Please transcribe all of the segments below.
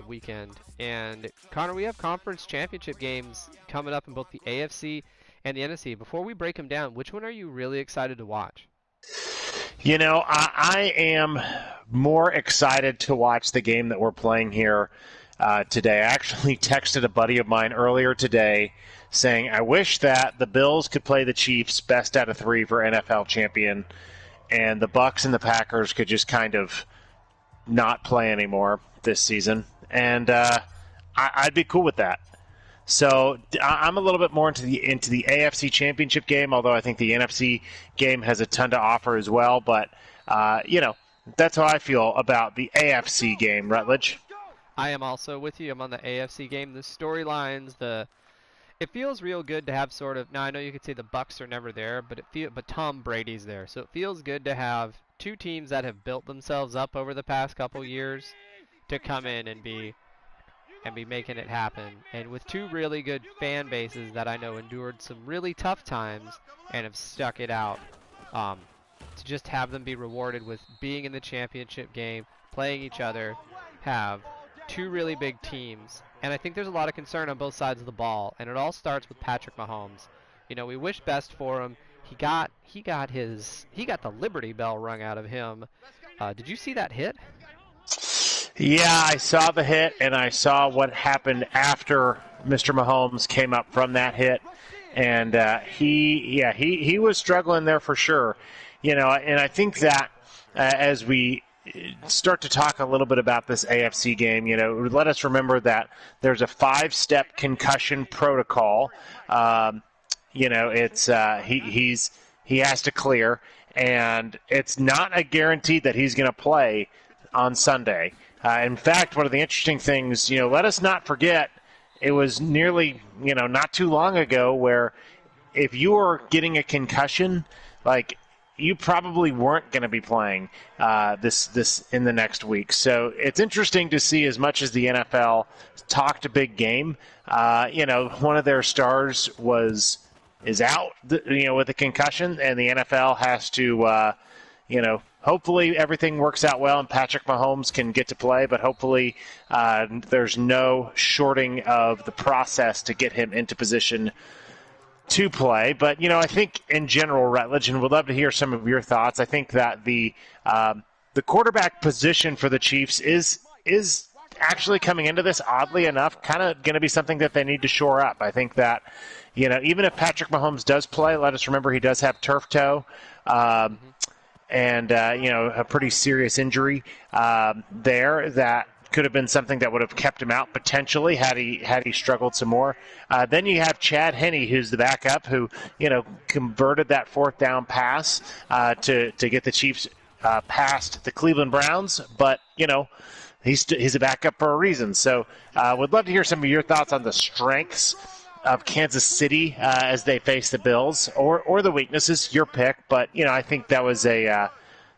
weekend. And Connor, we have conference championship games coming up in both the AFC and the NFC. Before we break them down, which one are you really excited to watch? I am more excited to watch the game that we're playing here today. I actually texted a buddy of mine earlier today saying, I wish that the Bills could play the Chiefs best out of three for NFL champion, and the Bucks and the Packers could just kind of not play anymore this season. And I'd be cool with that. So I'm a little bit more into the AFC Championship game, although I think the NFC game has a ton to offer as well. But that's how I feel about the AFC game, Rutledge. I am also with you. I'm on the AFC game. The storylines, it feels real good to have sort of. Now I know you could say the Bucks are never there, but Tom Brady's there, so it feels good to have two teams that have built themselves up over the past couple years to come in and be making it happen. And with two really good fan bases that I know endured some really tough times and have stuck it out, um, to just have them be rewarded with being in the championship game, playing each other, have two really big teams. And I think there's a lot of concern on both sides of the ball, and it all starts with Patrick Mahomes. We wish best for him. He got the Liberty Bell rung out of him. Did you see that hit? Yeah, I saw the hit, and I saw what happened after Mr. Mahomes came up from that hit, and he was struggling there for sure. And I think that as we start to talk a little bit about this AFC game, let us remember that there's a 5-step concussion protocol. It's he has to clear, and it's not a guarantee that he's going to play on Sunday. In fact, one of the interesting things, let us not forget, it was nearly, not too long ago where if you were getting a concussion, like you probably weren't going to be playing this in the next week. So it's interesting to see, as much as the NFL talked a big game. One of their stars is out, with a concussion, and the NFL has to, hopefully everything works out well and Patrick Mahomes can get to play, but hopefully there's no shorting of the process to get him into position to play. But, I think in general, Rutledge, and we'd love to hear some of your thoughts, I think that the quarterback position for the Chiefs is actually coming into this, oddly enough, kind of going to be something that they need to shore up. I think that, even if Patrick Mahomes does play, let us remember he does have turf toe. And a pretty serious injury there that could have been something that would have kept him out potentially had he struggled some more. Then you have Chad Henne, who's the backup, who converted that 4th down pass to get the Chiefs past the Cleveland Browns, but he's a backup for a reason. So would love to hear some of your thoughts on the strengths of Kansas City as they face the Bills, or the weaknesses, your pick. But, I think that was I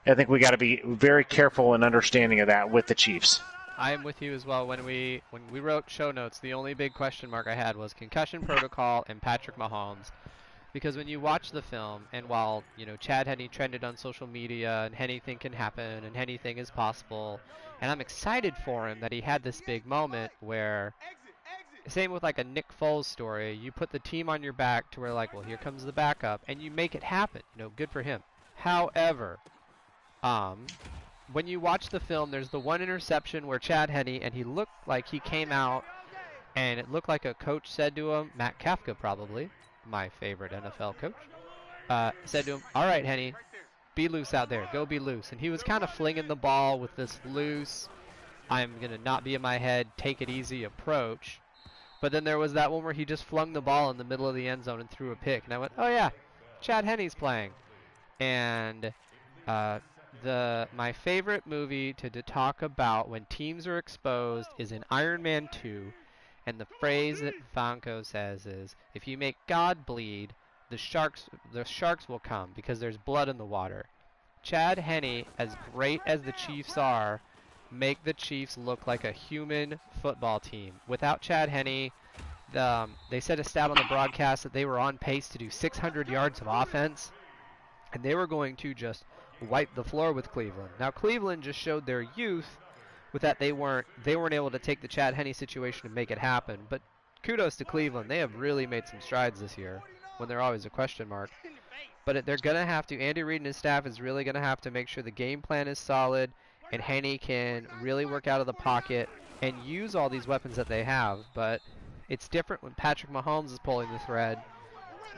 think we got to be very careful and understanding of that with the Chiefs. I am with you as well. When we wrote show notes, the only big question mark I had was concussion protocol and Patrick Mahomes. Because when you watch the film, and while, Chad Henne trended on social media, and anything can happen, and anything is possible, and I'm excited for him that he had this big moment where, same with like a Nick Foles story, you put the team on your back to where, like, well, here comes the backup, and you make it happen. Good for him. However, when you watch the film, there's the one interception where Chad Henne, and he looked like he came out, and it looked like a coach said to him, Matt Kafka probably, my favorite NFL coach, said to him, all right, Henne, be loose out there. Go be loose. And he was kind of flinging the ball with this loose, I'm going to not be in my head, take it easy approach. But then there was that one where he just flung the ball in the middle of the end zone and threw a pick. And I went, oh, yeah, Chad Henne's playing. And my favorite movie to talk about when teams are exposed is in Iron Man 2. And the phrase that Vanko says is, if you make God bleed, the sharks will come because there's blood in the water. Chad Henne, as great as the Chiefs are, make the Chiefs look like a human football team. Without Chad Henne, they said a stat on the broadcast that they were on pace to do 600 yards of offense, and they were going to just wipe the floor with Cleveland. Now, Cleveland just showed their youth with that they weren't able to take the Chad Henne situation and make it happen. But kudos to Cleveland. They have really made some strides this year when they're always a question mark. But they're going to have to, Andy Reid and his staff is really going to have to make sure the game plan is solid and Henne can really work out of the pocket and use all these weapons that they have. But it's different when Patrick Mahomes is pulling the thread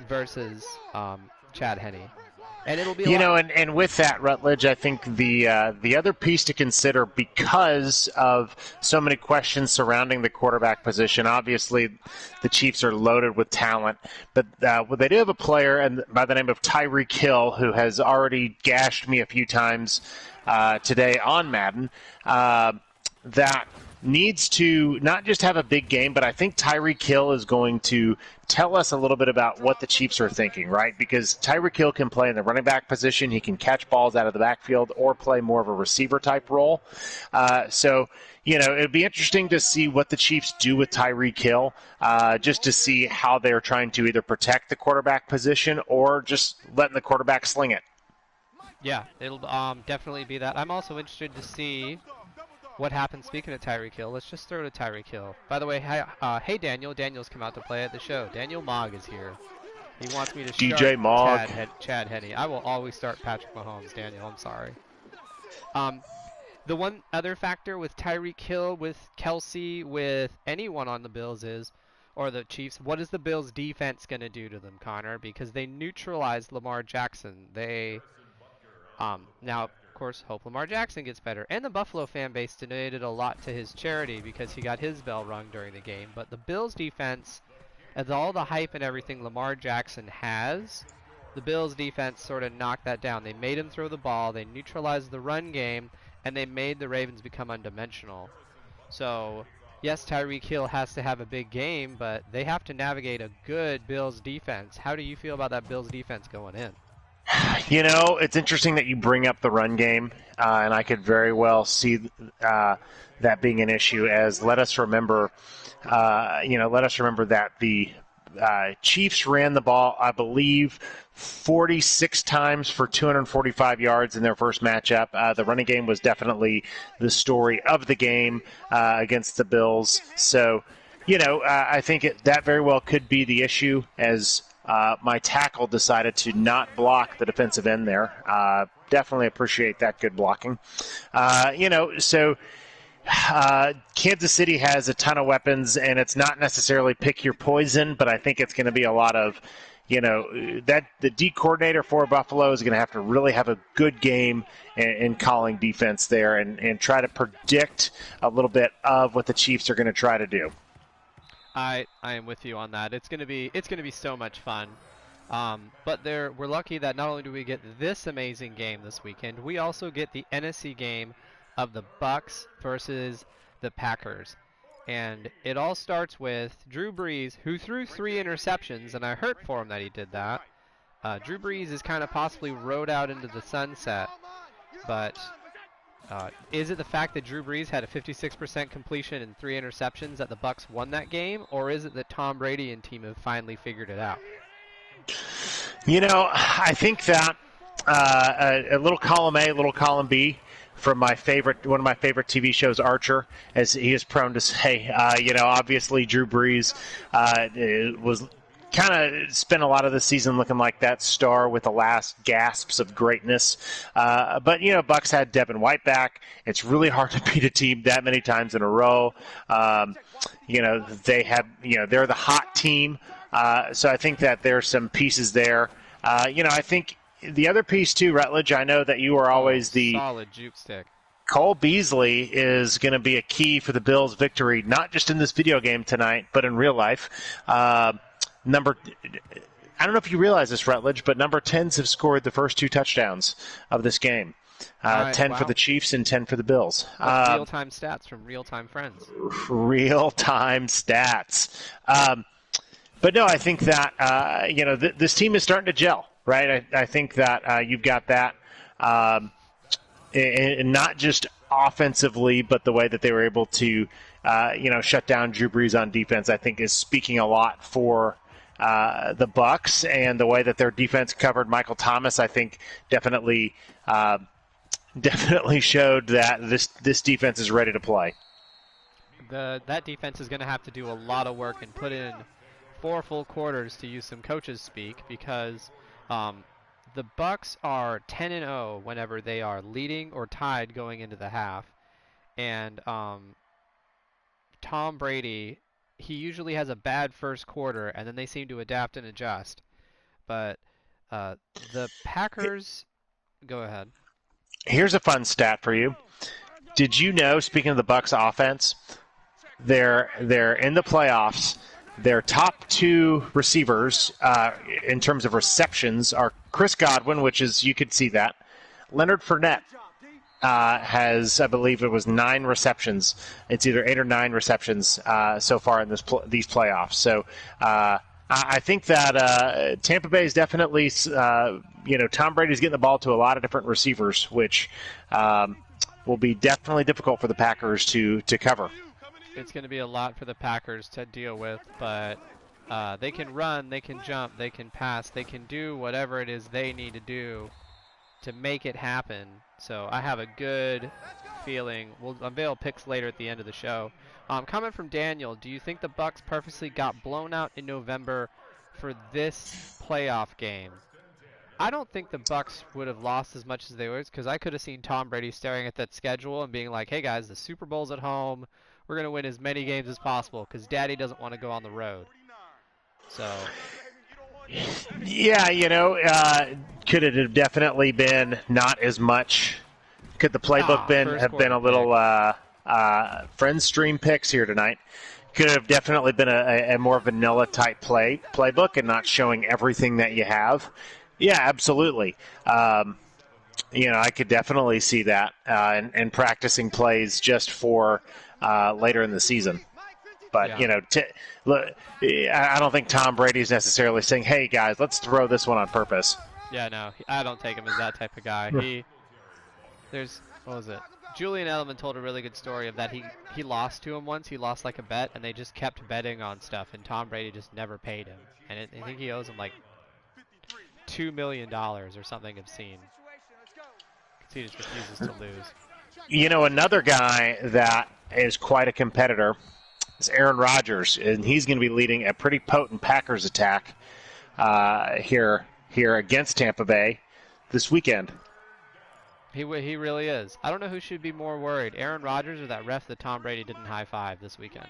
versus Chad Henne. And it'll be and with that, Rutledge, I think the other piece to consider, because of so many questions surrounding the quarterback position, obviously the Chiefs are loaded with talent, but they do have a player by the name of Tyreek Hill, who has already gashed me a few times today on Madden, that needs to not just have a big game, but I think Tyreek Hill is going to tell us a little bit about what the Chiefs are thinking, right? Because Tyreek Hill can play in the running back position. He can catch balls out of the backfield or play more of a receiver-type role. So, it'd be interesting to see what the Chiefs do with Tyreek Hill, just to see how they're trying to either protect the quarterback position or just letting the quarterback sling it. Yeah, it'll definitely be that. I'm also interested to see what happens. Speaking of Tyreek Hill, let's just throw to Tyreek Hill. By the way, hey Daniel. Daniel's come out to play at the show. Daniel Mogg is here. He wants me to DJ Mogg. Chad Henne. I will always start Patrick Mahomes, Daniel. I'm sorry. The one other factor with Tyreek Hill, with Kelsey, with anyone on the Bills or the Chiefs, what is the Bills' defense going to do to them, Connor? Because they neutralized Lamar Jackson. Now, of course, hope Lamar Jackson gets better. And the Buffalo fan base donated a lot to his charity because he got his bell rung during the game. But the Bills' defense, as all the hype and everything Lamar Jackson has, the Bills' defense sort of knocked that down. They made him throw the ball, they neutralized the run game, and they made the Ravens become undimensional. So, yes, Tyreek Hill has to have a big game, but they have to navigate a good Bills defense. How do you feel about that Bills defense going in? It's interesting that you bring up the run game, and I could very well see that being an issue. As let us remember that the Chiefs ran the ball, I believe, 46 times for 245 yards in their first matchup. The running game was definitely the story of the game against the Bills. So, I think that very well could be the issue, as my tackle decided to not block the defensive end there. Definitely appreciate that good blocking. So Kansas City has a ton of weapons, and it's not necessarily pick your poison, but I think it's going to be a lot of, that the D coordinator for Buffalo is going to have to really have a good game in calling defense there and try to predict a little bit of what the Chiefs are going to try to do. I am with you on that. It's gonna be so much fun. But we're lucky that not only do we get this amazing game this weekend, we also get the NFC game of the Bucs versus the Packers. And it all starts with Drew Brees, who threw 3 interceptions, and I hurt for him that he did that. Drew Brees is kind of possibly rode out into the sunset, but is it the fact that Drew Brees had a 56% completion and 3 interceptions that the Bucs won that game, or is it that Tom Brady and team have finally figured it out? I think that a little column A, a little column B from one of my favorite TV shows, Archer, as he is prone to say, obviously Drew Brees was kind of spent a lot of the season looking like that star with the last gasps of greatness. But, Bucs had Devin White back. It's really hard to beat a team that many times in a row. They have, they're the hot team. So I think that there's some pieces there. I think the other piece too, Rutledge, I know that you are always the solid juke stick. Cole Beasley is going to be a key for the Bills' victory, not just in this video game tonight, but in real life. I don't know if you realize this, Rutledge, but number 10s have scored the first 2 touchdowns of this game. 10 for the Chiefs and 10 for the Bills. Real-time stats from real-time friends. Real-time stats. But no, I think that, this team is starting to gel, right? I think that you've got that, and not just offensively, but the way that they were able to, shut down Drew Brees on defense, I think is speaking a lot for the Bucs, and the way that their defense covered Michael Thomas, I think definitely definitely showed that this defense is ready to play. That defense is going to have to do a lot of work and put in 4 full quarters, to use some coaches speak, because the Bucks are 10-0 whenever they are leading or tied going into the half, and Tom Brady, he usually has a bad first quarter, and then they seem to adapt and adjust. But the Packers, go ahead. Here's a fun stat for you. Did you know, speaking of the Bucks offense, they're in the playoffs. Their top 2 receivers in terms of receptions are Chris Godwin, which is, you could see that. Leonard Fournette has, I believe it was 9 receptions. It's either 8 or 9 receptions so far in these playoffs. So I think that Tampa Bay is definitely, Tom Brady's getting the ball to a lot of different receivers, which will be definitely difficult for the Packers to cover. It's going to be a lot for the Packers to deal with, but they can run, they can jump, they can pass, they can do whatever it is they need to do to make it happen. So I have a good feeling. We'll unveil picks later at the end of the show. Comment from Daniel: do you think the Bucks purposely got blown out in November for this playoff game? I don't think the Bucks would have lost as much as they would, because I could have seen Tom Brady staring at that schedule and being like, hey guys, the Super Bowl's at home. We're going to win as many games as possible because Daddy doesn't want to go on the road. So, yeah, could it have definitely been not as much? Could the playbook have been a little friend stream picks here tonight? Could have definitely been a more vanilla type playbook and not showing everything that you have. Yeah, absolutely. I could definitely see that and practicing plays just for later in the season. But, I don't think Tom Brady's necessarily saying, hey, guys, let's throw this one on purpose. Yeah, no, I don't take him as that type of guy. What was it? Julian Edelman told a really good story of that he lost to him once. He lost like a bet, and they just kept betting on stuff, and Tom Brady just never paid him. And I think he owes him like $2 million or something obscene. He just refuses to lose. Another guy that is quite a competitor is Aaron Rodgers, and he's going to be leading a pretty potent Packers attack here against Tampa Bay this weekend. He really is. I don't know who should be more worried, Aaron Rodgers or that ref that Tom Brady didn't high-five this weekend.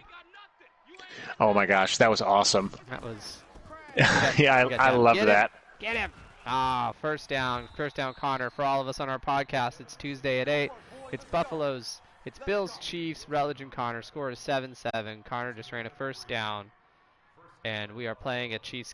Oh, my gosh, that was awesome. That was... yeah, I love that. Get him! First down, Connor. For all of us on our podcast, it's Tuesday at 8. It's Bills, Chiefs, Rutledge, and Connor. Score is 7-7. Connor just ran a first down, and we are playing a Chiefs